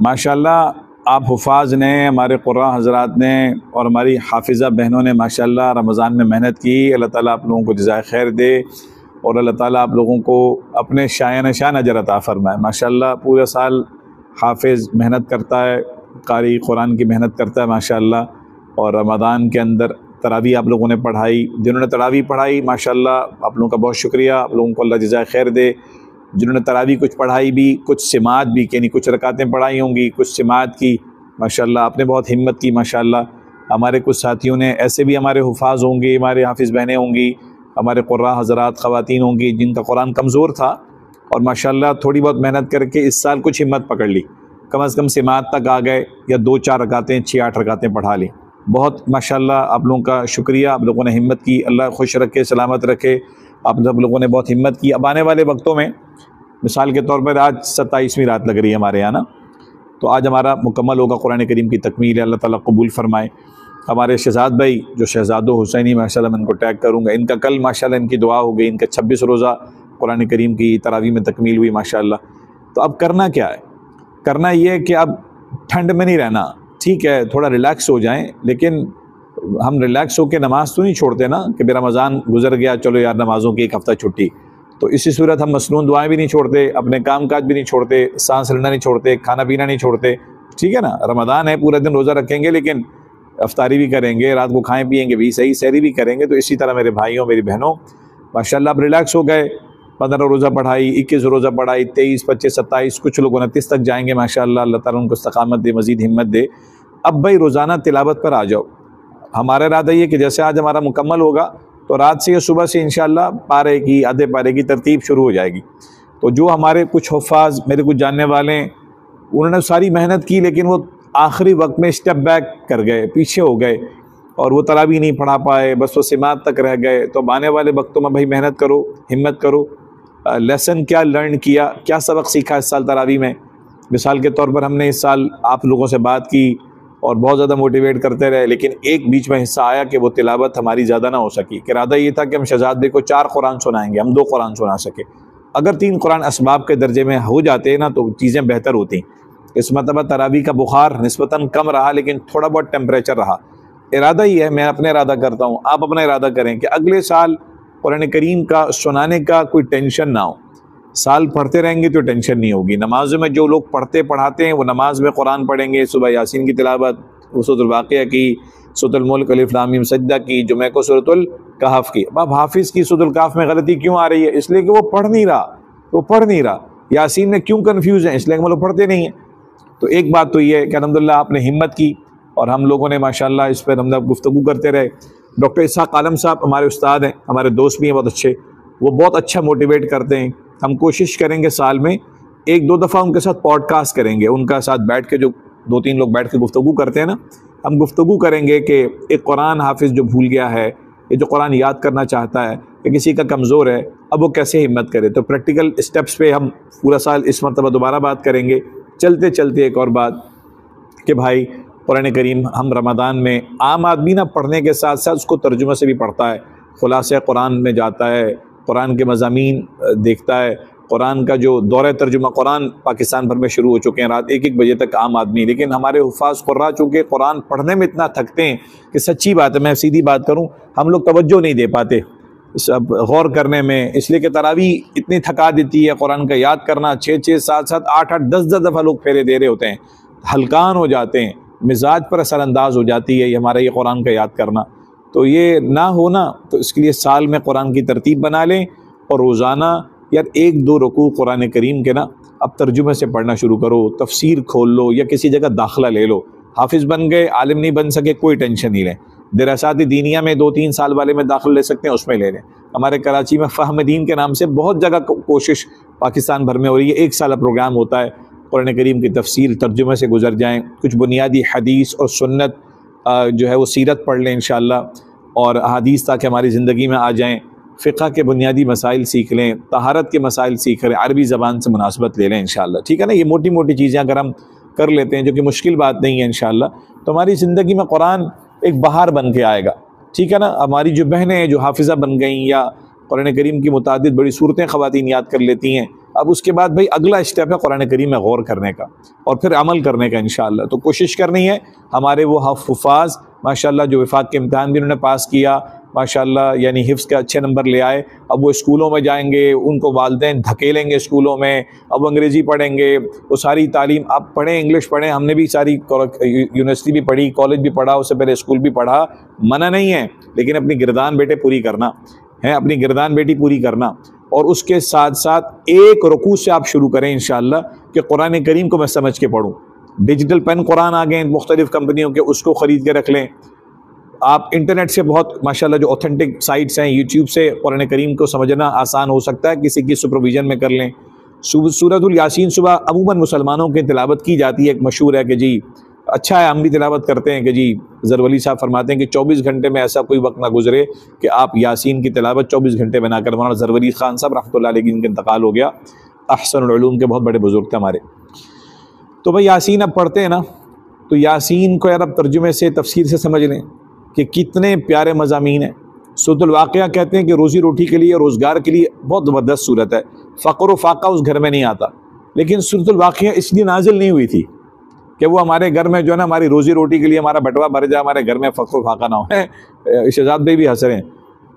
ماشاءاللہ آپ حفاظ نے، ہمارے قراء حضرات نے اور ہماری حافظہ بہنوں نے ماشاءاللہ رمضان میں محنت کی۔ اللہ تعالیٰ آپ لوگوں کو جزائے خیر دے اور اللہ تعالیٰ آپ لوگوں کو اپنے شایان شان اجر عطا فرمائے۔ ماشاءاللہ پورے سال حافظ محنت کرتا ہے، قاری قرآن کی محنت کرتا ہے ماشاءاللہ، اور رمضان کے اندر تراویح آپ لوگوں نے پڑھائی، جنہوں نے تراویح پڑھائی ماشاءاللہ آپ لوگوں کا بہت شکریہ، آپ لوگوں کو اللہ جزائے خیر دے۔ جنہوں نے تراویح کچھ پڑھائی بھی، کچھ سماعت بھی، یعنی کچھ رکعتیں پڑھائی ہوں گی، کچھ سماعت کی، ماشاءاللہ آپ نے بہت ہمت کی ماشاءاللہ۔ ہمارے کچھ ساتھیوں نے ایسے بھی ہمارے حفاظ ہوں گے، ہمارے حافظ بہنیں ہوں گی، ہمارے قراء حضرات خواتین ہوں گی جن کا قرآن کمزور تھا، اور ماشاءاللہ تھوڑی بہت محنت کر کے اس سال کچھ ہمت پکڑ لی، کم از کم سماعت تک آ گئے، یا 2-4 رکعتیں 6-8 رکعتیں پڑھا لیں۔ بہت ماشاءاللہ آپ لوگوں کا شکریہ، آپ لوگوں نے ہمت کی، اللہ خوش رکھے، سلامت رکھے، آپ سب لوگوں نے بہت ہمت کی۔ اب آنے والے وقتوں میں مثال کے طور پر آج 27ویں رات لگ رہی ہے ہمارے یہاں نا، تو آج ہمارا مکمل ہوگا قرآن کریم کی تکمیل ہے، اللہ تعالیٰ قبول فرمائے۔ ہمارے شہزاد بھائی جو شہزاد حسینی ماشاءاللہ میں ان کو ٹیگ کروں گا، ان کا کل ماشاءاللہ ان کی دعا ہو گئی، ان کا 26 روزہ قرآن کریم کی تراویح میں تکمیل ہوئی ماشاءاللہ۔ تو اب کرنا کیا ہے؟ کرنا یہ ہے کہ اب ٹھنڈ میں نہیں رہنا، ٹھیک ہے تھوڑا ریلیکس ہو جائیں، لیکن ہم ریلیکس ہو کے نماز تو نہیں چھوڑتے نا کہ بے رمضان گزر گیا چلو یار نمازوں کی 1 ہفتہ چھٹی، تو اسی صورت ہم مسنون دعائیں بھی نہیں چھوڑتے، اپنے کام کاج بھی نہیں چھوڑتے، سانس لینا نہیں چھوڑتے، کھانا پینا نہیں چھوڑتے، ٹھیک ہے نا۔ رمضان ہے پورا دن روزہ رکھیں گے، لیکن افطاری بھی کریں گے، رات کو کھائیں پیئیں گے بھی صحیح، سحری بھی کریں گے۔ تو اسی طرح میرے بھائیوں میری بہنوں ماشاءاللہ اب ریلیکس ہو گئے، 15 روزہ پڑھائی، 21 روزہ پڑھائی، 23، 25، 27، کچھ لوگ 29 تک جائیں گے ماشاءاللہ، اللہ تعالیٰ ان کو استقامت دے، مزید ہمت دے۔ اب بھائی روزانہ تلاوت پر آ جاؤ۔ ہمارا ارادہ یہ کہ جیسے آج ہمارا مکمل ہوگا تو رات سے یا صبح سے انشاءاللہ پارے کی آدھے پارے کی ترتیب شروع ہو جائے گی۔ تو جو ہمارے کچھ حفاظ میرے کچھ جاننے والے ہیں انہوں نے ساری محنت کی، لیکن وہ آخری وقت میں اسٹیپ بیک کر گئے، پیچھے ہو گئے، اور وہ تراویح نہیں پڑھا پائے، بس وہ سماعت تک رہ گئے۔ تو اب آنے والے وقتوں میں بھائی محنت کرو، ہمت کرو، لیسن کیا لرن کیا، کیا سبق سیکھا اس سال تراویح میں۔ مثال کے طور پر ہم نے اس سال آپ لوگوں سے بات کی اور بہت زیادہ موٹیویٹ کرتے رہے، لیکن ایک بیچ میں حصہ آیا کہ وہ تلاوت ہماری زیادہ نہ ہو سکی، کہ ارادہ یہ تھا کہ ہم شہزاد بھائی کو 4 قرآن سنائیں گے، ہم 2 قرآن سنا سکے۔ اگر 3 قرآن اسباب کے درجے میں ہو جاتے نا تو چیزیں بہتر ہوتی۔ اس مرتبہ تراویح کا بخار نسبتاً کم رہا، لیکن تھوڑا بہت ٹیمپریچر رہا۔ ارادہ یہ ہے، میں اپنے ارادہ کرتا ہوں، آپ اپنا ارادہ کریں کہ اگلے سال قرآن کریم کا سنانے کا کوئی ٹینشن نہ ہو۔ سال پڑھتے رہیں گے تو ٹینشن نہیں ہوگی۔ نماز میں جو لوگ پڑھاتے ہیں وہ نماز میں قرآن پڑھیں گے، صبح یاسین کی تلاوت، سورۃ الواقعہ کی، سورۃ الملک، الف لام میم سجدہ کی، جمعہ کو سورۃ الکہف کی۔ اب حافظ کی سورۃ الکہف میں غلطی کیوں آ رہی ہے؟ اس لیے کہ وہ پڑھ نہیں رہا۔ یاسین میں کیوں کنفیوز ہیں؟ اس لیے کہ وہ لوگ پڑھتے نہیں ہیں۔ تو ایک بات تو یہ ہے کہ الحمدللہ آپ نے ہمت کی، اور ہم لوگوں نے ماشاءاللہ اس پر ہم لوگ گفتگو کرتے رہے۔ ڈاکٹر اسحاق عالم صاحب ہمارے استاد ہیں، ہمارے دوست بھی ہیں بہت اچھے، وہ بہت اچھا موٹیویٹ کرتے ہیں۔ ہم کوشش کریں گے سال میں 1-2 دفعہ ان کے ساتھ پوڈ کاسٹ کریں گے، ان کا ساتھ بیٹھ کے جو 2-3 لوگ بیٹھ کے گفتگو کرتے ہیں نا، ہم گفتگو کریں گے کہ ایک قرآن حافظ جو بھول گیا ہے، یہ جو قرآن یاد کرنا چاہتا ہے، کہ کسی کا کمزور ہے، اب وہ کیسے ہمت کرے۔ تو پریکٹیکل اسٹیپس پہ ہم پورا سال اس مرتبہ دوبارہ بات کریں گے۔ چلتے چلتے ایک اور بات کہ بھائی قرآن کریم ہم رمضان میں عام آدمی نہ پڑھنے کے ساتھ ساتھ اس کو ترجمہ سے بھی پڑھتا ہے، خلاصہ قرآن میں جاتا ہے، قرآن کے مضامین دیکھتا ہے، قرآن کا جو دورہ ترجمہ قرآن پاکستان بھر میں شروع ہو چکے ہیں، رات 1-1 بجے تک عام آدمی، لیکن ہمارے حفاظ قراء چونکہ قرآن پڑھنے میں اتنا تھکتے ہیں کہ سچی بات ہے، میں سیدھی بات کروں، ہم لوگ توجہ نہیں دے پاتے سب غور کرنے میں، اس لیے کہ تراویح اتنی تھکا دیتی ہے، قرآن کا یاد کرنا 6-6، 7-7، 8-8، 10-10 دفعہ لوگ پھیرے دے رہے ہوتے ہیں، ہلکان ہو جاتے ہیں، مزاج پر اثر انداز ہو جاتی ہے یہ ہمارا یہ قرآن کا یاد کرنا۔ تو یہ نہ ہونا، تو اس کے لیے سال میں قرآن کی ترتیب بنا لیں، اور روزانہ یار 1-2 رکوع قرآن کریم کے نا اب ترجمے سے پڑھنا شروع کرو، تفسیر کھول لو یا کسی جگہ داخلہ لے لو۔ حافظ بن گئے، عالم نہیں بن سکے، کوئی ٹینشن نہیں لیں، دراسات دینیہ میں 2-3 سال والے میں داخل لے سکتے ہیں، اس میں لے لیں۔ ہمارے کراچی میں فہم دین کے نام سے بہت جگہ کوشش پاکستان بھر میں ہو رہی ہے، 1 سالہ پروگرام ہوتا ہے، قرآن کریم کی تفسیر ترجمے سے گزر جائیں، کچھ بنیادی حدیث اور سنت جو ہے وہ سیرت پڑھ لیں انشاءاللہ، اور احادیث تاکہ ہماری زندگی میں آ جائیں، فقہ کے بنیادی مسائل سیکھ لیں، طہارت کے مسائل سیکھ لیں، عربی زبان سے مناسبت لے لیں انشاءاللہ، ٹھیک ہے نا۔ یہ موٹی موٹی چیزیں اگر ہم کر لیتے ہیں جو کہ مشکل بات نہیں ہے انشاءاللہ، تو ہماری زندگی میں قرآن ایک بہار بن کے آئے گا، ٹھیک ہے نا۔ ہماری جو بہنیں ہیں جو حافظہ بن گئیں یا قرآن کریم کی متعدد بڑی صورتیں خواتین یاد کر لیتی ہیں، اب اس کے بعد بھائی اگلا اسٹیپ ہے قرآن کریم میں غور کرنے کا اور پھر عمل کرنے کا انشاءاللہ. تو کوشش کرنی ہے. ہمارے وہ حفاظ ماشاءاللہ جو وفاق کے امتحان بھی انہوں نے پاس کیا ماشاءاللہ، یعنی حفظ کے اچھے نمبر لے آئے، اب وہ اسکولوں میں جائیں گے، ان کو والدین دھکیلیں گے اسکولوں میں، اب انگریزی پڑھیں گے، وہ ساری تعلیم آپ پڑھیں، انگلش پڑھیں. ہم نے بھی ساری یونیورسٹی بھی پڑھی، کالج بھی پڑھا، اس سے پہلے اسکول بھی پڑھا، منع نہیں ہے، لیکن اپنی گردان بیٹے پوری کرنا ہے، اپنی گردان بیٹی پوری کرنا. اور اس کے ساتھ ساتھ ایک رکوع سے آپ شروع کریں انشاءاللہ کہ قرآن کریم کو میں سمجھ کے پڑھوں. ڈیجیٹل پین قرآن آ گئے مختلف کمپنیوں کے، اس کو خرید کے رکھ لیں. آپ انٹرنیٹ سے بہت ماشاءاللہ جو اوتھینٹک سائٹس ہیں، یوٹیوب سے قرآن کریم کو سمجھنا آسان ہو سکتا ہے، کسی کی سپرویژن میں کر لیں. سورۃ الیاسین صبح عموماً مسلمانوں کی تلاوت کی جاتی ہے. ایک مشہور ہے کہ جی اچھا ہے، ہم بھی تلاوت کرتے ہیں کہ جی ظہر ولی صاحب فرماتے ہیں کہ 24 گھنٹے میں ایسا کوئی وقت نہ گزرے کہ آپ یاسین کی تلاوت 24 گھنٹے میں نہ کریں. مولانا ظہر ولی خان صاحب رحمۃ اللہ علیہ ان کا انتقال ہو گیا، احسن العلوم کے بہت بڑے بزرگ تھے ہمارے. تو بھائی یاسین اب پڑھتے ہیں نا، تو یاسین کو یار اب ترجمے سے تفسیر سے سمجھ لیں کہ کتنے پیارے مضامین ہیں. سورۃ الواقعہ کہتے ہیں کہ روزی روٹی کے لیے، روزگار کے لیے بہت زبردست صورت ہے. فقر و فاقہ اس گھر میں نہیں آتا، لیکن سورۃ الواقعہ اس لیے نازل نہیں ہوئی تھی کہ وہ ہمارے گھر میں جو ہے نا ہماری روزی روٹی کے لیے ہمارا بٹوا بھر جائے، ہمارے گھر میں فقر و فاقہ نہ ہو. شہزاد بھائی بھی ہنس رہے ہیں.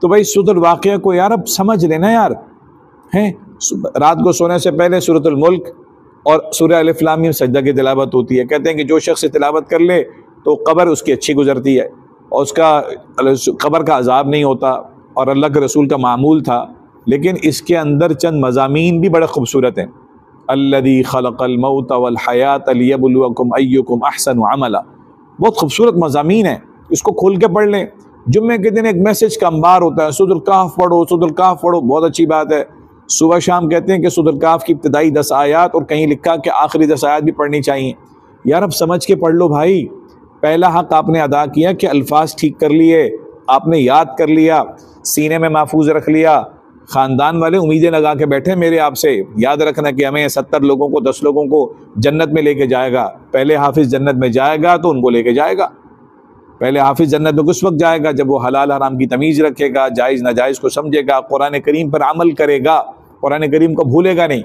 تو بھائی سورۃ الواقعہ کو یار اب سمجھ لینا یار ہیں. رات کو سونے سے پہلے سورۃ الملک اور سورہ الف لام میم سجدہ کی تلاوت ہوتی ہے. کہتے ہیں کہ جو شخص تلاوت کر لے تو قبر اس کی اچھی گزرتی ہے اور اس کا قبر کا عذاب نہیں ہوتا، اور اللہ کے رسول کا معمول تھا. لیکن اس کے اندر چند مضامین بھی بڑے خوبصورت ہیں. الذی خلق الموت والحیات لیبلوکم ایکم احسن عملا، بہت خوبصورت مضامین ہیں. اس کو کھول کے پڑھ لیں. جمعے کے دن ایک میسج کا انبار ہوتا ہے، سورۃ الکہف پڑھو، سورۃ الکہف پڑھو، بہت اچھی بات ہے. صبح شام کہتے ہیں کہ سورۃ الکہف کی ابتدائی 10 آیات اور کہیں لکھا کہ آخری 10 آیات بھی پڑھنی چاہیے. یار اب سمجھ کے پڑھ لو بھائی. پہلا حق آپ نے ادا کیا کہ الفاظ ٹھیک کر لیے، آپ نے یاد کر لیا، سینے میں محفوظ رکھ لیا. خاندان والے امیدیں لگا کے بیٹھے میرے آپ سے. یاد رکھنا کہ ہمیں 70 لوگوں کو 10 لوگوں کو جنت میں لے کے جائے گا. پہلے حافظ جنت میں جائے گا تو ان کو لے کے جائے گا. پہلے حافظ جنت میں کس وقت جائے گا؟ جب وہ حلال حرام کی تمیز رکھے گا، جائز ناجائز کو سمجھے گا، قرآن کریم پر عمل کرے گا، قرآن کریم کو بھولے گا نہیں،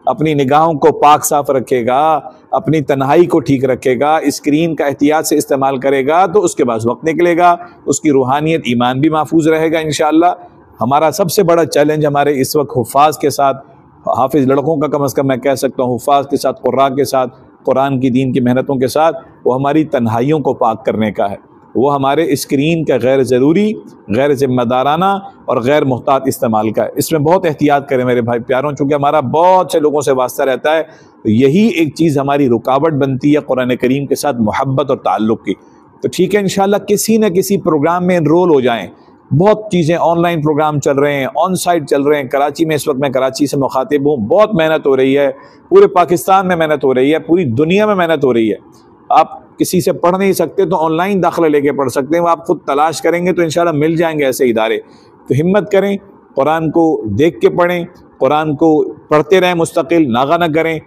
اپنی نگاہوں کو پاک صاف رکھے گا، اپنی تنہائی کو ٹھیک رکھے گا، اسکرین کا احتیاط سے استعمال کرے گا تو اس کے بعد وقت نکلے گا، اس کی روحانیت ایمان بھی محفوظ رہے گا انشاءاللہ. ہمارا سب سے بڑا چیلنج ہمارے اس وقت حفاظ کے ساتھ، حافظ لڑکوں کا کم از کم میں کہہ سکتا ہوں، حفاظ کے ساتھ، قراء کے ساتھ، قرآن کی دین کی محنتوں کے ساتھ، وہ ہماری تنہائیوں کو پاک کرنے کا ہے. وہ ہمارے اسکرین کا غیر ضروری، غیر ذمہ دارانہ اور غیر محتاط استعمال کا ہے. اس میں بہت احتیاط کریں میرے بھائی پیاروں، چونکہ ہمارا بہت سے لوگوں سے واسطہ رہتا ہے. تو یہی ایک چیز ہماری رکاوٹ بنتی ہے قرآن کریم کے ساتھ محبت اور تعلق کی. تو ٹھیک ہے انشاءاللہ کسی نہ کسی پروگرام میں انرول ہو جائیں. بہت چیزیں آن لائن پروگرام چل رہے ہیں، آن سائٹ چل رہے ہیں. کراچی میں اس وقت میں کراچی سے مخاطب ہوں، بہت محنت ہو رہی ہے، پورے پاکستان میں محنت ہو رہی ہے، پوری دنیا میں محنت ہو رہی ہے. آپ کسی سے پڑھ نہیں سکتے تو آن لائن داخلہ لے کے پڑھ سکتے ہیں. وہ آپ خود تلاش کریں گے تو انشاءاللہ مل جائیں گے ایسے ادارے. تو ہمت کریں، قرآن کو دیکھ کے پڑھیں، قرآن کو پڑھتے رہیں، مستقل ناغہ نہ کریں.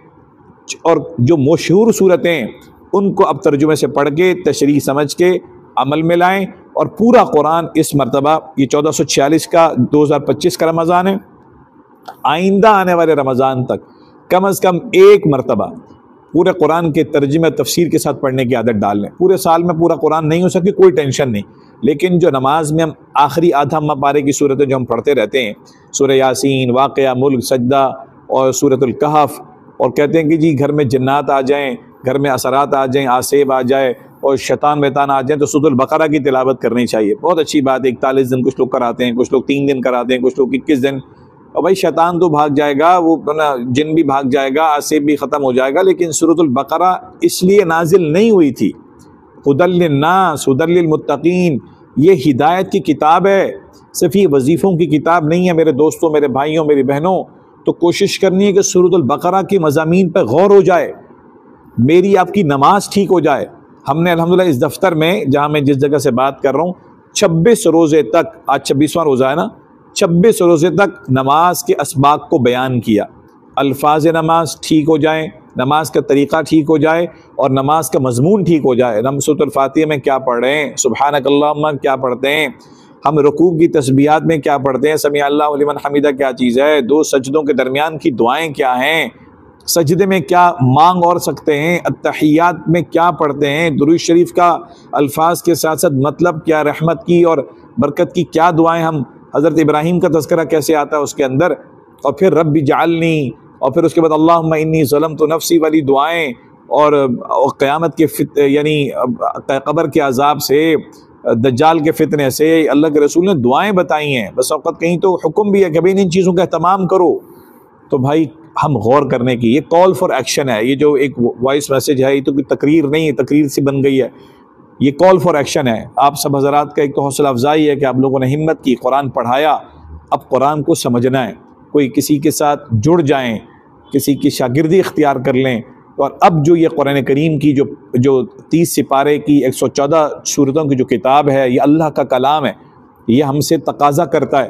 اور جو مشہور صورتیں ان کو اب ترجمے سے پڑھ کے تشریح سمجھ کے عمل میں لائیں. اور پورا قرآن اس مرتبہ یہ 1446 کا 2025 کا رمضان ہے، آئندہ آنے والے رمضان تک کم از کم ایک مرتبہ پورے قرآن کے ترجمہ تفسیر کے ساتھ پڑھنے کی عادت ڈال لیں. پورے سال میں پورا قرآن نہیں ہو سکے کوئی ٹینشن نہیں، لیکن جو نماز میں ہم آخری آدھا پارے کی صورتیں جو ہم پڑھتے رہتے ہیں، سورہ یاسین، واقعہ، ملک، سجدہ اور سورۃ الکہف، اور کہتے ہیں کہ جی گھر میں جنات آ جائیں، گھر میں اثرات آ جائیں، آسیب آ جائے اور شیطان ویطان آ جائیں تو سورۃ البقرہ کی تلاوت کرنی چاہیے. بہت اچھی بات ہے. 41 دن کچھ لوگ کراتے ہیں، کچھ لوگ 3 دن کراتے ہیں، کچھ لوگ 21 دن. اور بھائی شیطان تو بھاگ جائے گا، وہ جن بھی بھاگ جائے گا، آسیب بھی ختم ہو جائے گا. لیکن سورۃ البقرہ اس لیے نازل نہیں ہوئی تھی. ہدی للناس، ہدی للمتقین، یہ ہدایت کی کتاب ہے، صرف یہ وظیفوں کی کتاب نہیں ہے میرے دوستوں، میرے بھائیوں، میری بہنوں. تو کوشش کرنی ہے کہ سورۃ البقرہ کی مضامین پہ غور ہو جائے، میری آپ کی نماز ٹھیک ہو جائے. ہم نے الحمدللہ اس دفتر میں جہاں میں جس جگہ سے بات کر رہا ہوں 26 روزے تک، آج 26واں روزہ ہے نا، 26 روزے تک نماز کے اسباق کو بیان کیا. الفاظ نماز ٹھیک ہو جائیں، نماز کا طریقہ ٹھیک ہو جائے اور نماز کا مضمون ٹھیک ہو جائے. سورۃ الفاتحہ میں کیا پڑھ رہے ہیں، سبحانک اللہم کیا پڑھتے ہیں، ہم رکوع کی تسبیحات میں کیا پڑھتے ہیں، سمیع اللہ لمن حمیدہ کیا چیز ہے، 2 سجدوں کے درمیان کی دعائیں کیا ہیں، سجدے میں کیا مانگ اور سکتے ہیں، التحیات میں کیا پڑھتے ہیں، درود شریف کا الفاظ کے ساتھ ساتھ مطلب کیا، رحمت کی اور برکت کی کیا دعائیں، ہم حضرت ابراہیم کا تذکرہ کیسے آتا ہے اس کے اندر، اور پھر رب اجعلنی، اور پھر اس کے بعد اللہم انی ظلمت نفسی والی دعائیں، اور قیامت کے یعنی قبر کے عذاب سے، دجال کے فتنے سے اللہ کے رسول نے دعائیں بتائی ہیں، بس اوقات کہیں تو حکم بھی ہے کہ بھئی ان چیزوں کا اہتمام کرو۔ تو بھائی ہم غور کرنے کی، یہ کال فار ایکشن ہے، یہ جو ایک وائس میسج ہے یہ تو کوئی تقریر نہیں ہے، تقریر سی بن گئی ہے، یہ کال فار ایکشن ہے۔ آپ سب حضرات کا ایک تو حوصلہ افزائی ہے کہ آپ لوگوں نے ہمت کی، قرآن پڑھایا، اب قرآن کو سمجھنا ہے، کوئی کسی کے ساتھ جڑ جائیں، کسی کی شاگردی اختیار کر لیں، اور اب جو یہ قرآن کریم کی جو 30 سپارے کی 114 سورتوں کی جو کتاب ہے، یہ اللہ کا کلام ہے، یہ ہم سے تقاضا کرتا ہے،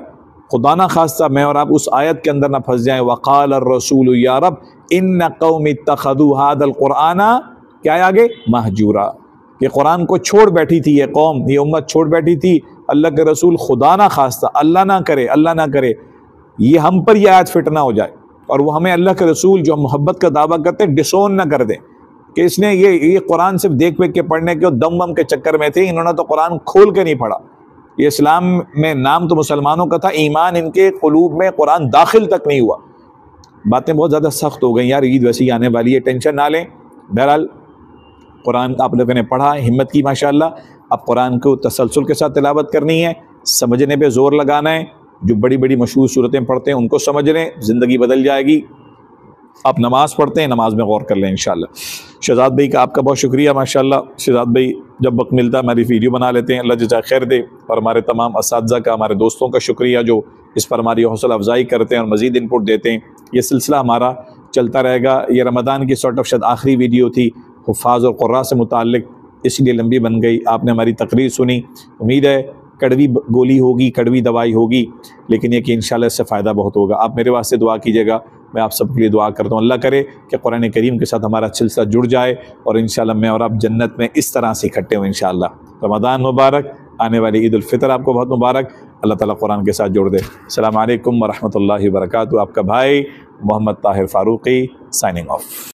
خدا نہ خواستہ میں اور آپ اس آیت کے اندر نہ پھنس جائیں، وقال الرسول یا رب ان قوم اتخذوا هذا القرآن، کیا ہے آگے، مہجورا، کہ قرآن کو چھوڑ بیٹھی تھی یہ قوم، یہ امت چھوڑ بیٹھی تھی اللہ کے رسول، خدا نہ خواستہ، اللہ نہ کرے یہ ہم پر یہ آیت فٹ نہ ہو جائے، اور وہ ہمیں اللہ کے رسول جو ہم محبت کا دعویٰ کرتے ہیں ڈسون نہ کر دیں کہ اس نے یہ قرآن صرف دیکھ کے پڑھنے کے اور دم وم کے چکر میں تھے، انہوں نے تو قرآن کھول کے نہیں پڑھا، یہ اسلام میں نام تو مسلمانوں کا تھا، ایمان ان کے قلوب میں قرآن داخل تک نہیں ہوا۔ باتیں بہت زیادہ سخت ہو گئی یار، عید ویسے ہی آنے والی ہے، ٹینشن نہ لیں۔ بہرحال قرآن آپ لوگوں نے پڑھا، ہمت کی ماشاءاللہ، اب قرآن کو تسلسل کے ساتھ تلاوت کرنی ہے، سمجھنے پہ زور لگانا ہے، جو بڑی بڑی مشہور صورتیں پڑھتے ہیں ان کو سمجھ لیں، زندگی بدل جائے گی۔ آپ نماز پڑھتے ہیں، نماز میں غور کر لیں انشاءاللہ۔ شہزاد بھائی کا آپ کا بہت شکریہ ماشاءاللہ، شہزاد بھائی جب وقت ملتا ہے ہماری ویڈیو بنا لیتے ہیں، اللہ جزائے خیر دے، اور ہمارے تمام اساتذہ کا، ہمارے دوستوں کا شکریہ جو اس پر ہماری حوصلہ افزائی کرتے ہیں اور مزید انپٹ دیتے ہیں۔ یہ سلسلہ ہمارا چلتا رہے گا، یہ رمضان کی سارٹ آف شاید آخری ویڈیو تھی حفاظ اور قراء سے متعلق، اس لیے لمبی بن گئی، آپ نے ہماری تقریر سنی، امید ہے کڑوی گولی ہوگی، کڑوی دوائی ہوگی، لیکن یہ کہ انشاءاللہ اس سے فائدہ بہت ہوگا۔ آپ میرے واسطے دعا کیجیے گا، میں آپ سب کے لیے دعا کرتا ہوں، اللہ کرے کہ قرآن کریم کے ساتھ ہمارا سلسلہ جڑ جائے، اور انشاءاللہ میں اور آپ جنت میں اس طرح سے اکٹھے ہوں انشاءاللہ۔ رمضان مبارک، آنے والی عید الفطر آپ کو بہت مبارک، اللہ تعالیٰ قرآن کے ساتھ جوڑ دے۔ السلام علیکم ورحمۃ اللہ وبرکاتہ، آپ کا بھائی محمد طاہر فاروقی، سائننگ آف۔